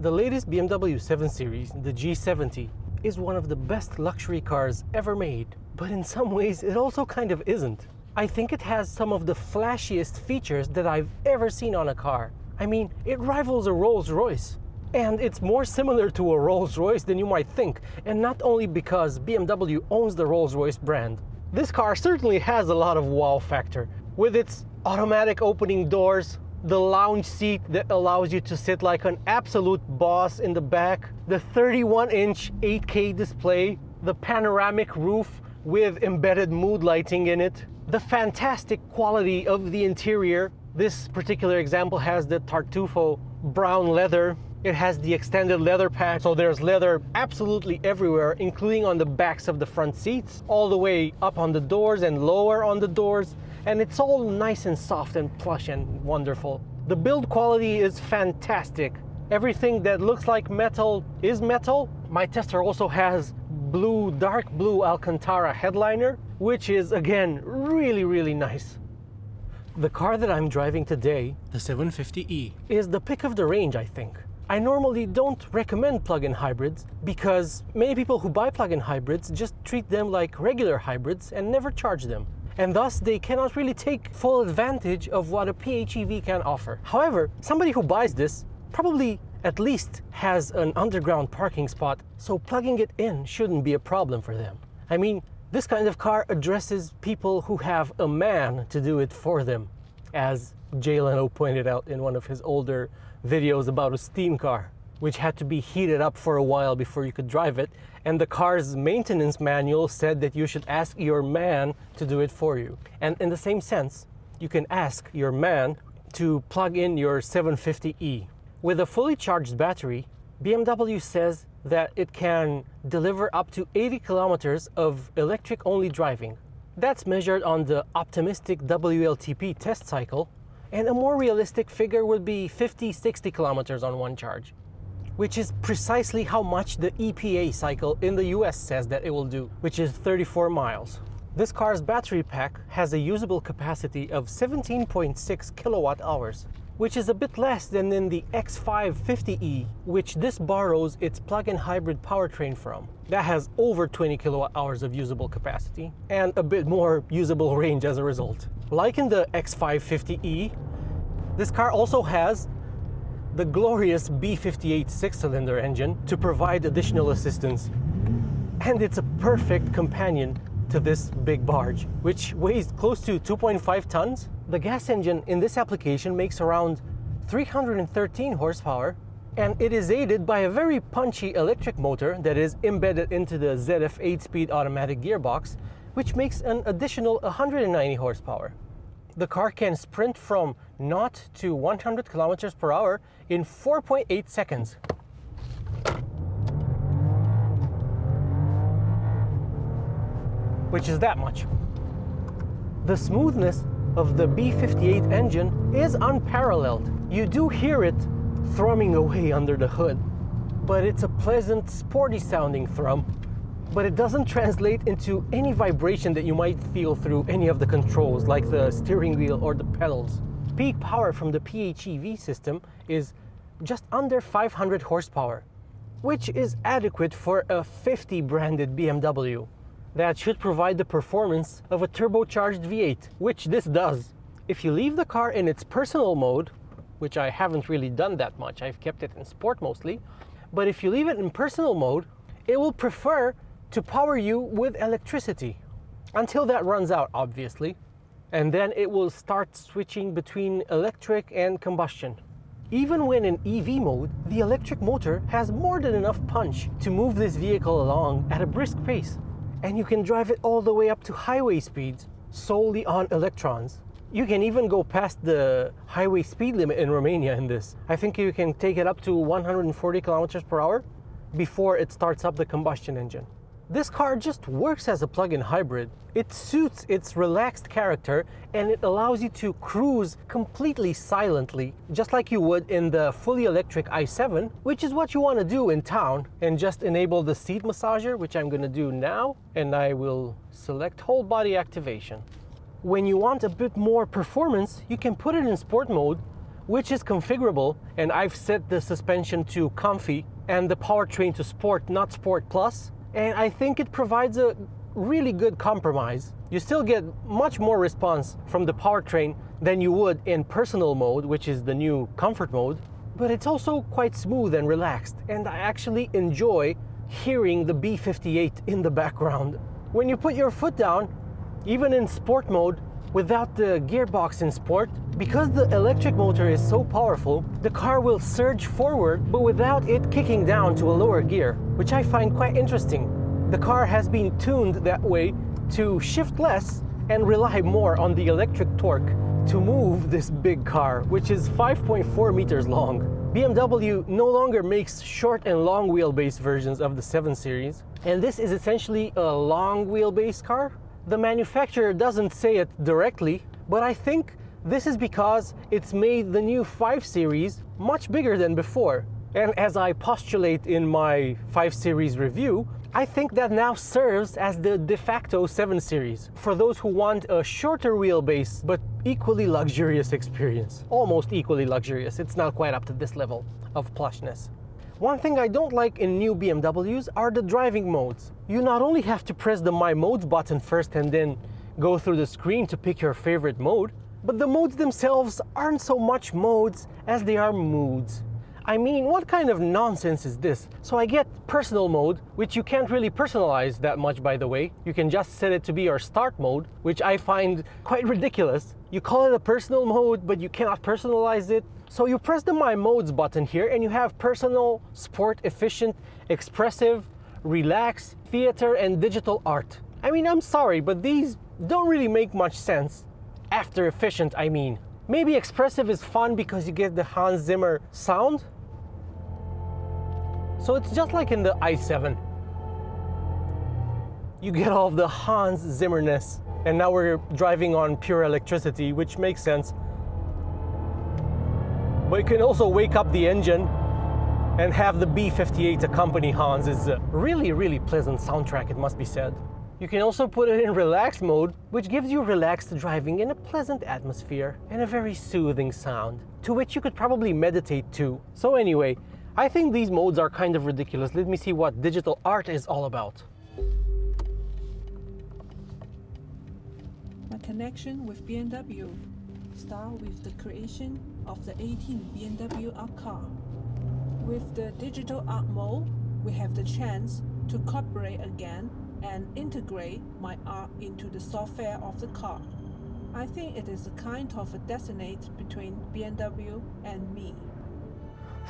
The latest BMW 7 Series, the G70, is one of the best luxury cars ever made, but in some ways it also kind of isn't. I think it has some of the flashiest features that I've ever seen on a car. I mean, it rivals a Rolls-Royce. And it's more similar to a Rolls-Royce than you might think, and not only because BMW owns the Rolls-Royce brand. This car certainly has a lot of wow factor, with its automatic opening doors, the lounge seat that allows you to sit like an absolute boss in the back, the 31-inch 8K display, the panoramic roof with embedded mood lighting in it, the fantastic quality of the interior. This particular example has the Tartufo brown leather. It has the extended leather pack, so there's leather absolutely everywhere, including on the backs of the front seats, all the way up on the doors and lower on the doors, and it's all nice and soft and plush and wonderful. The build quality is fantastic. Everything that looks like metal is metal. My tester also has dark blue Alcantara headliner, which is again really nice. The car that I'm driving today, the 750e, is the pick of the range, I think. I normally don't recommend plug-in hybrids because many people who buy plug-in hybrids just treat them like regular hybrids and never charge them. And thus they cannot really take full advantage of what a PHEV can offer. However, somebody who buys this probably at least has an underground parking spot, so plugging it in shouldn't be a problem for them. I mean, this kind of car addresses people who have a man to do it for them, as Jay Leno pointed out in one of his older videos about a steam car, which had to be heated up for a while before you could drive it, and the car's maintenance manual said that you should ask your man to do it for you. And in the same sense, you can ask your man to plug in your 750e. With a fully charged battery, BMW says that it can deliver up to 80 kilometers of electric-only driving. That's measured on the optimistic WLTP test cycle, and a more realistic figure would be 50-60 kilometers on one charge, which is precisely how much the EPA cycle in the US says that it will do, which is 34 miles. This car's battery pack has a usable capacity of 17.6 kilowatt hours, which is a bit less than in the X550e, which this borrows its plug-in hybrid powertrain from. That has over 20 kilowatt hours of usable capacity, and a bit more usable range as a result. Like in the X550e, this car also has the glorious B58 six-cylinder engine to provide additional assistance. And it's a perfect companion to this big barge, which weighs close to 2.5 tons. The gas engine in this application makes around 313 horsepower, and it is aided by a very punchy electric motor that is embedded into the ZF 8-speed automatic gearbox, which makes an additional 190 horsepower. The car can sprint from 0 to 100 kilometers per hour in 4.8 seconds. Which is that much. The smoothness of the B58 engine is unparalleled. You do hear it thrumming away under the hood, but it's a pleasant, sporty sounding thrum, but it doesn't translate into any vibration that you might feel through any of the controls, like the steering wheel or the pedals. Peak power from the PHEV system is just under 500 horsepower, which is adequate for a 50 branded BMW. That should provide the performance of a turbocharged V8, which this does. If you leave the car in its personal mode, which I haven't really done that much, I've kept it in sport mostly, but if you leave it in personal mode, it will prefer to power you with electricity, until that runs out, obviously, and then it will start switching between electric and combustion. Even when in EV mode, the electric motor has more than enough punch to move this vehicle along at a brisk pace. And you can drive it all the way up to highway speeds solely on electrons. You can even go past the highway speed limit in Romania in this. I think you can take it up to 140 kilometers per hour before it starts up the combustion engine. This car just works as a plug-in hybrid. It suits its relaxed character, and it allows you to cruise completely silently, just like you would in the fully electric i7, which is what you want to do in town, and just enable the seat massager, which I'm going to do now, and I will select whole body activation. When you want a bit more performance, you can put it in sport mode, which is configurable, and I've set the suspension to comfy and the powertrain to sport, not sport plus, and I think it provides a really good compromise. You still get much more response from the powertrain than you would in personal mode, which is the new comfort mode, but it's also quite smooth and relaxed, and I actually enjoy hearing the B58 in the background. When you put your foot down, even in sport mode, without the gearbox in sport, because the electric motor is so powerful, the car will surge forward, but without it kicking down to a lower gear, which I find quite interesting. The car has been tuned that way to shift less and rely more on the electric torque to move this big car, which is 5.4 meters long. BMW no longer makes short and long wheelbase versions of the 7 Series, and this is essentially a long wheelbase car. The manufacturer doesn't say it directly, but I think this is because it's made the new 5 Series much bigger than before. And as I postulate in my 5 Series review, I think that now serves as the de facto 7 Series for those who want a shorter wheelbase but equally luxurious experience. Almost equally luxurious. It's not quite up to this level of plushness. One thing I don't like in new BMWs are the driving modes. You not only have to press the My Modes button first and then go through the screen to pick your favorite mode, but the modes themselves aren't so much modes as they are moods. I mean, what kind of nonsense is this? So I get personal mode, which you can't really personalize that much, by the way. You can just set it to be your start mode, which I find quite ridiculous. You call it a personal mode, but you cannot personalize it. So you press the My Modes button here and you have personal, sport, efficient, expressive, relax, theater, and digital art. I mean, I'm sorry, but these don't really make much sense. After efficient, I mean. Maybe expressive is fun because you get the Hans Zimmer sound. So it's just like in the i7. You get all of the Hans Zimmer-ness. And now we're driving on pure electricity, which makes sense. But you can also wake up the engine and have the B58 accompany Hans. Is a really, really pleasant soundtrack, it must be said. You can also put it in relaxed mode, which gives you relaxed driving in a pleasant atmosphere and a very soothing sound, to which you could probably meditate to. So anyway, I think these modes are kind of ridiculous. Let me see what digital art is all about. My connection with BMW starts with the creation of the 18 BMW art car. With the digital art mode, we have the chance to cooperate again and integrate my art into the software of the car. I think it is a kind of a designate between BMW and me.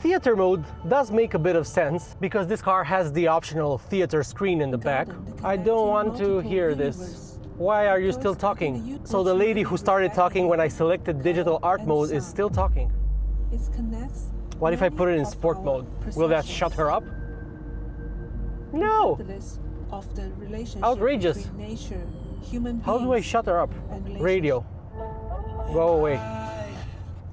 Theater mode does make a bit of sense because this car has the optional theater screen in the back. I don't want to hear this. Why are you still talking? So the lady who started talking when I selected digital art mode is still talking. What if I put it in sport mode? Will that shut her up? No! Of the relationship outrageous. between nature, human How do I shut her up? Radio. Go away.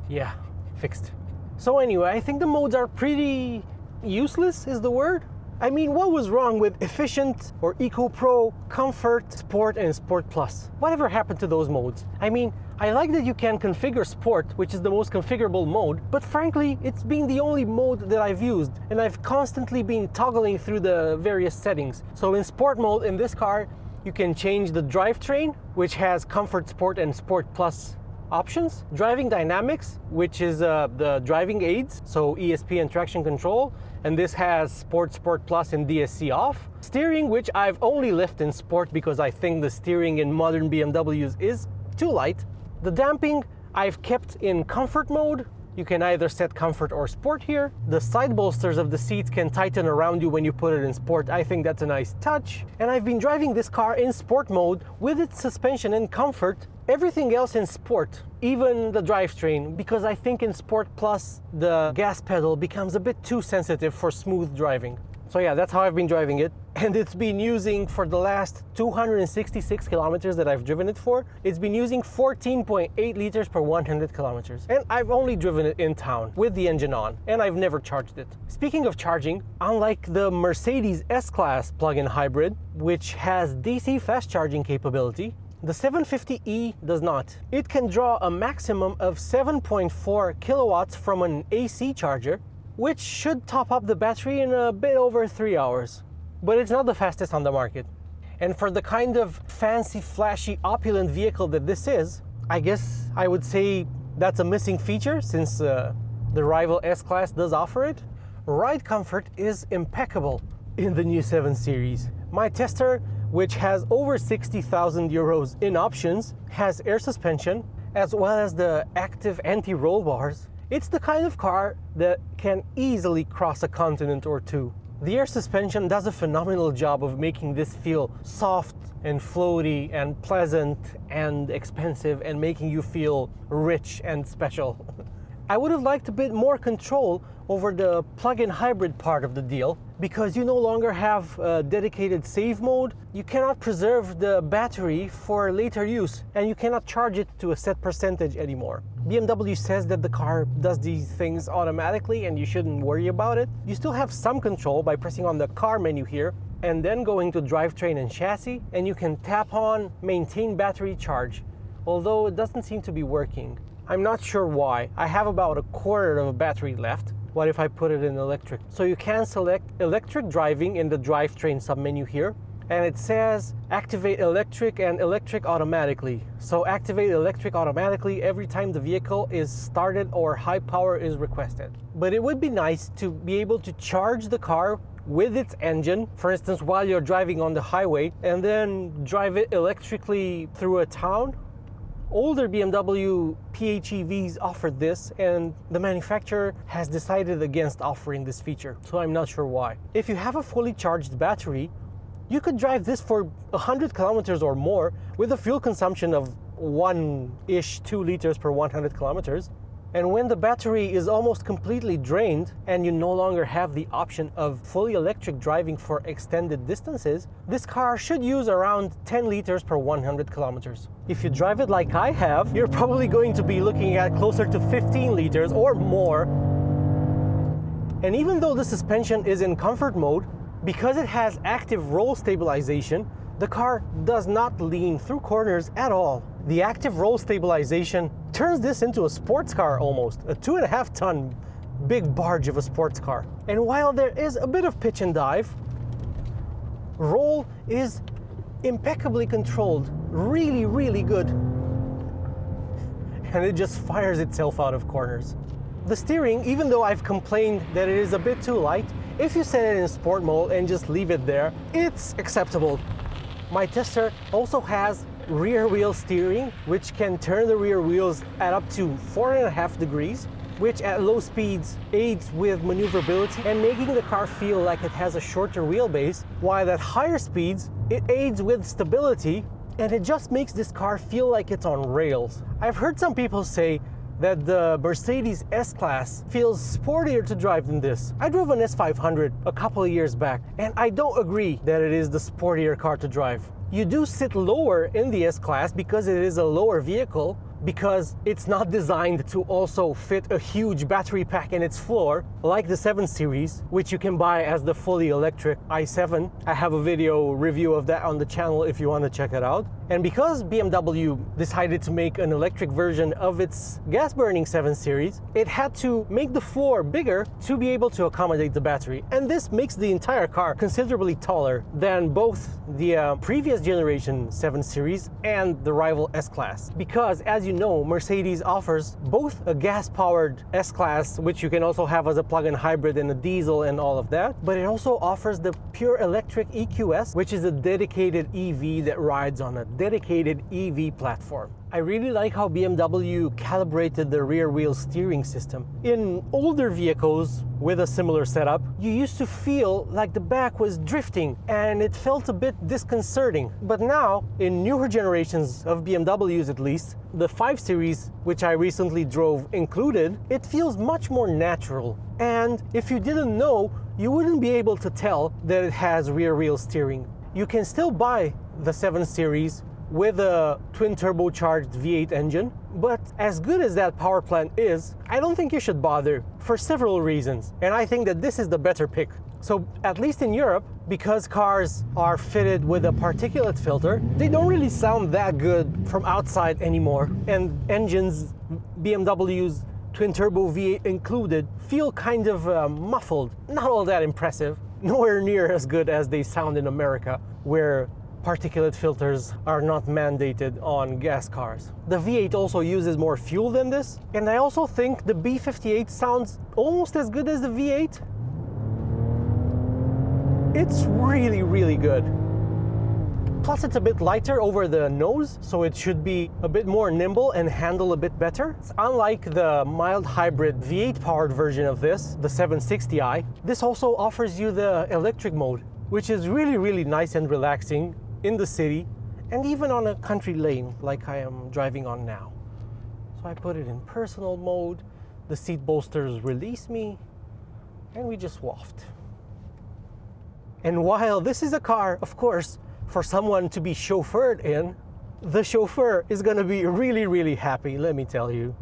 Yeah, fixed. So anyway, I think the modes are pretty useless is the word. I mean, what was wrong with efficient or Eco Pro, comfort, sport, and sport plus? Whatever happened to those modes? I mean, I like that you can configure sport, which is the most configurable mode, but frankly, it's been the only mode that I've used, and I've constantly been toggling through the various settings. So in sport mode in this car, you can change the drivetrain, which has comfort, sport, and sport plus options. Driving dynamics, which is the driving aids, so ESP and traction control, and this has sport, sport plus, and DSC off. Steering, which I've only left in sport because I think the steering in modern BMWs is too light. The damping I've kept in comfort mode. You can either set comfort or sport here. The side bolsters of the seats can tighten around you when you put it in sport. I think that's a nice touch. And I've been driving this car in sport mode with its suspension and comfort. Everything else in sport, even the drivetrain, because I think in Sport Plus the gas pedal becomes a bit too sensitive for smooth driving. So yeah, that's how I've been driving it. And it's been using, for the last 266 kilometers that I've driven it for, it's been using 14.8 liters per 100 kilometers. And I've only driven it in town with the engine on, and I've never charged it. Speaking of charging, unlike the Mercedes S-Class plug-in hybrid, which has DC fast charging capability, The 750e does not. It can draw a maximum of 7.4 kilowatts from an AC charger, which should top up the battery in a bit over 3 hours. But it's not the fastest on the market. And for the kind of fancy, flashy, opulent vehicle that this is, I guess I would say that's a missing feature, since the rival S-Class does offer it. Ride comfort is impeccable in the new 7 Series. My tester, which has over 60,000 euros in options, has air suspension, as well as the active anti-roll bars. It's the kind of car that can easily cross a continent or two. The air suspension does a phenomenal job of making this feel soft and floaty and pleasant and expensive, and making you feel rich and special. I would have liked a bit more control over the plug-in hybrid part of the deal, because you no longer have a dedicated save mode. You cannot preserve the battery for later use, and you cannot charge it to a set percentage anymore. BMW says that the car does these things automatically and you shouldn't worry about it. You still have some control by pressing on the car menu here and then going to drivetrain and chassis, and you can tap on maintain battery charge, although it doesn't seem to be working. I'm not sure why. I have about a quarter of a battery left. What if I put it in electric? So you can select electric driving in the drivetrain submenu here, and it says activate electric and electric automatically. So activate electric automatically every time the vehicle is started or high power is requested. But it would be nice to be able to charge the car with its engine, for instance, while you're driving on the highway, and then drive it electrically through a town. Older BMW PHEVs offered this, and the manufacturer has decided against offering this feature, so I'm not sure why. If you have a fully charged battery, you could drive this for 100 kilometers or more with a fuel consumption of 1-ish 2 liters per 100 kilometers. And when the battery is almost completely drained and you no longer have the option of fully electric driving for extended distances, this car should use around 10 liters per 100 kilometers. If you drive it like I have, you're probably going to be looking at closer to 15 liters or more. And even though the suspension is in comfort mode, because it has active roll stabilization, the car does not lean through corners at all. The active roll stabilization turns this into a sports car almost, a 2.5-ton big barge of a sports car. And while there is a bit of pitch and dive, roll is impeccably controlled, really, really good. And it just fires itself out of corners. The steering, even though I've complained that it is a bit too light, if you set it in sport mode and just leave it there, it's acceptable. My tester also has rear wheel steering, which can turn the rear wheels at up to 4.5 degrees, which at low speeds aids with maneuverability and making the car feel like it has a shorter wheelbase, while at higher speeds it aids with stability, and it just makes this car feel like it's on rails. I've heard some people say that the Mercedes S-Class feels sportier to drive than this. I drove an S500 a couple of years back, and I don't agree that it is the sportier car to drive. You do sit lower in the S-Class because it is a lower vehicle, because it's not designed to also fit a huge battery pack in its floor, like the 7 Series, which you can buy as the fully electric i7. I have a video review of that on the channel if you want to check it out. And because BMW decided to make an electric version of its gas-burning 7 Series, it had to make the floor bigger to be able to accommodate the battery. And this makes the entire car considerably taller than both the previous generation 7 Series and the rival S-Class. Because, as you know, Mercedes offers both a gas-powered S-Class, which you can also have as a plug-in hybrid and a diesel and all of that, but it also offers the pure electric EQS, which is a dedicated EV that rides on a dedicated EV platform. I really like how BMW calibrated the rear wheel steering system. In older vehicles with a similar setup, you used to feel like the back was drifting and it felt a bit disconcerting. But now, in newer generations of BMWs at least, the 5 Series, which I recently drove included, it feels much more natural. And if you didn't know, you wouldn't be able to tell that it has rear wheel steering. You can still buy the 7 Series with a twin turbocharged V8 engine, but as good as that power plant is, I don't think you should bother for several reasons, and I think that this is the better pick So at least in Europe, because cars are fitted with a particulate filter, they don't really sound that good from outside anymore. And engines, BMW's twin turbo V8 included, feel kind of muffled, not all that impressive, nowhere near as good as they sound in America, where particulate filters are not mandated on gas cars. The V8 also uses more fuel than this, and I also think the B58 sounds almost as good as the V8. It's really, really good. Plus it's a bit lighter over the nose, so it should be a bit more nimble and handle a bit better. It's unlike the mild hybrid V8 powered version of this, the 750i, this also offers you the electric mode, which is really, really nice and relaxing in the city and even on a country lane like I am driving on now. So I put it in personal mode, the seat bolsters release me, and we just waft. And while this is a car, of course, for someone to be chauffeured in, the chauffeur is going to be really, really happy, let me tell you.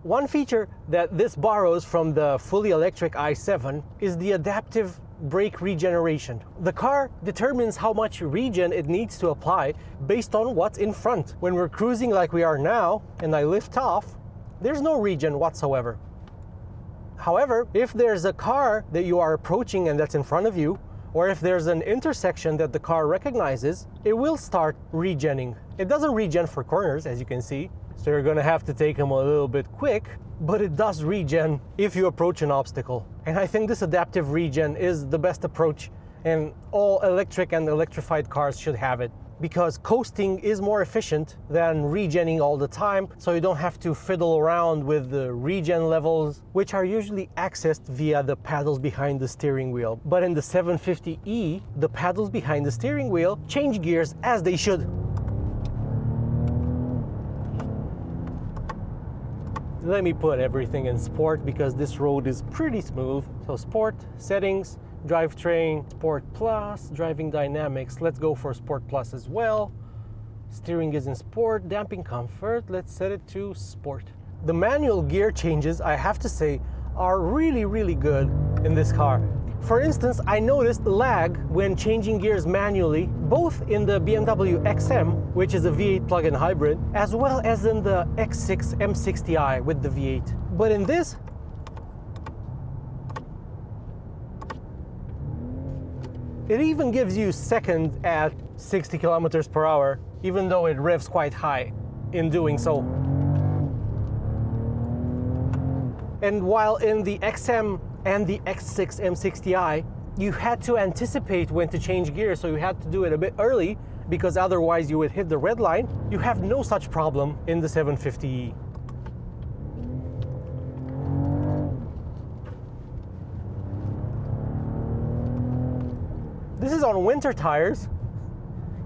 One feature that this borrows from the fully electric i7 is the adaptive brake regeneration. The car determines how much regen it needs to apply based on what's in front. When we're cruising like we are now, and I lift off, there's no regen whatsoever. However, if there's a car that you are approaching and that's in front of you, or if there's an intersection that the car recognizes, it will start regenning. It doesn't regen for corners, as you can see, so you're gonna have to take them a little bit quick, but it does regen if you approach an obstacle. And I think this adaptive regen is the best approach, and all electric and electrified cars should have it, because coasting is more efficient than regenning all the time, so you don't have to fiddle around with the regen levels, which are usually accessed via the paddles behind the steering wheel. But in the 750e, the paddles behind the steering wheel change gears as they should. Let me put everything in sport because this road is pretty smooth. So sport, settings, drivetrain, Sport Plus, driving dynamics. Let's go for Sport Plus as well. Steering is in sport, damping comfort. Let's set it to sport. The manual gear changes, I have to say, are really, really good in this car. For instance, I noticed lag when changing gears manually, both in the BMW XM, which is a V8 plug-in hybrid, as well as in the X6 M60i with the V8. But in this, it even gives you second at 60 kilometers per hour, even though it revs quite high in doing so. And while in the XM and the X6 M60i, you had to anticipate when to change gears, so you had to do it a bit early, because otherwise you would hit the red line. You have no such problem in the 750e. This is on winter tires,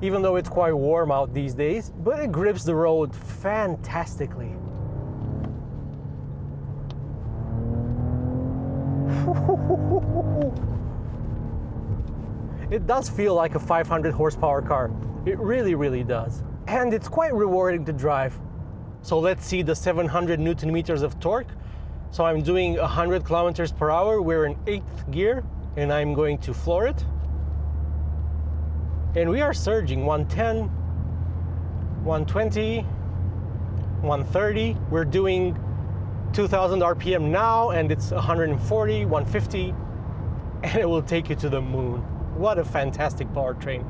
even though it's quite warm out these days, but it grips the road fantastically. It does feel like a 500 horsepower car. It really, really does. And it's quite rewarding to drive. So let's see the 700 Newton meters of torque. So I'm doing 100 kilometers per hour. We're in 8th gear, and I'm going to floor it. And we are surging 110, 120, 130. We're doing 2000 RPM now, and it's 140, 150, and it will take you to the moon. What a fantastic powertrain.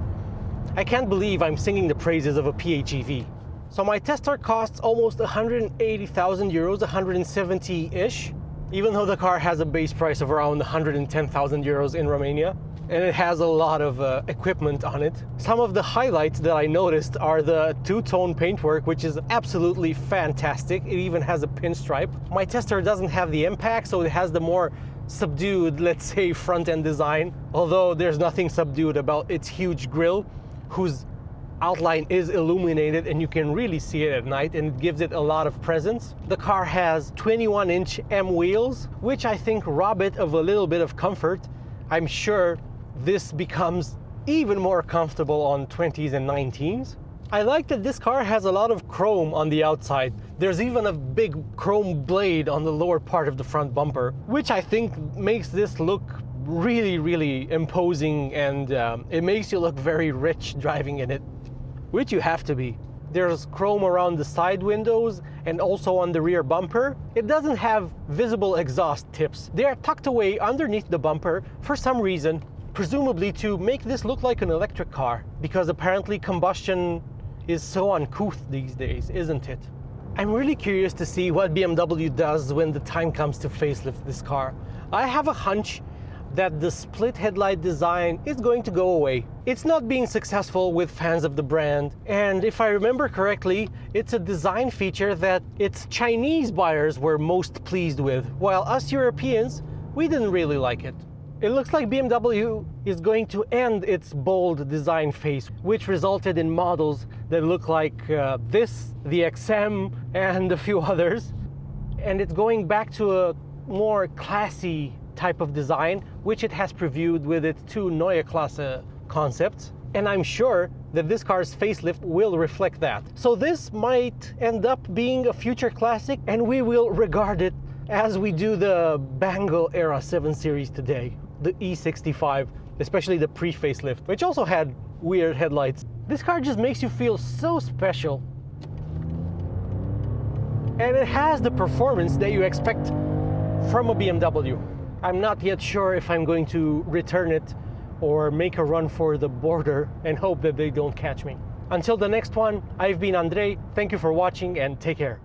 I can't believe I'm singing the praises of a PHEV. So my tester costs almost 180,000 euros, 170-ish, even though the car has a base price of around 110,000 euros in Romania. And it has a lot of equipment on it. Some of the highlights that I noticed are the two-tone paintwork, which is absolutely fantastic. It even has a pinstripe. My tester doesn't have the impact, so it has the more subdued, let's say, front-end design, although there's nothing subdued about its huge grille, whose outline is illuminated and you can really see it at night, and it gives it a lot of presence. The car has 21-inch M wheels, which I think rob it of a little bit of comfort. I'm sure this becomes even more comfortable on 20s and 19s. I like that this car has a lot of chrome on the outside. There's even a big chrome blade on the lower part of the front bumper, which I think makes this look really imposing, and it makes you look very rich driving in it, which you have to be. There's chrome around the side windows and also on the rear bumper. It doesn't have visible exhaust tips. They are tucked away underneath the bumper for some reason, presumably to make this look like an electric car, because apparently combustion is so uncouth these days, isn't it? I'm really curious to see what BMW does when the time comes to facelift this car. I have a hunch that the split headlight design is going to go away. It's not being successful with fans of the brand, and if I remember correctly, it's a design feature that its Chinese buyers were most pleased with, while us Europeans, we didn't really like it. It looks like BMW is going to end its bold design phase, which resulted in models that look like this, the XM, and a few others. And it's going back to a more classy type of design, which it has previewed with its two Neue Klasse concepts. And I'm sure that this car's facelift will reflect that. So this might end up being a future classic, and we will regard it as we do the Bangle era 7 Series today. The E65, especially the pre-facelift, which also had weird headlights. This car just makes you feel so special. And it has the performance that you expect from a BMW. I'm not yet sure if I'm going to return it or make a run for the border and hope that they don't catch me. Until the next one, I've been Andrei. Thank you for watching and take care.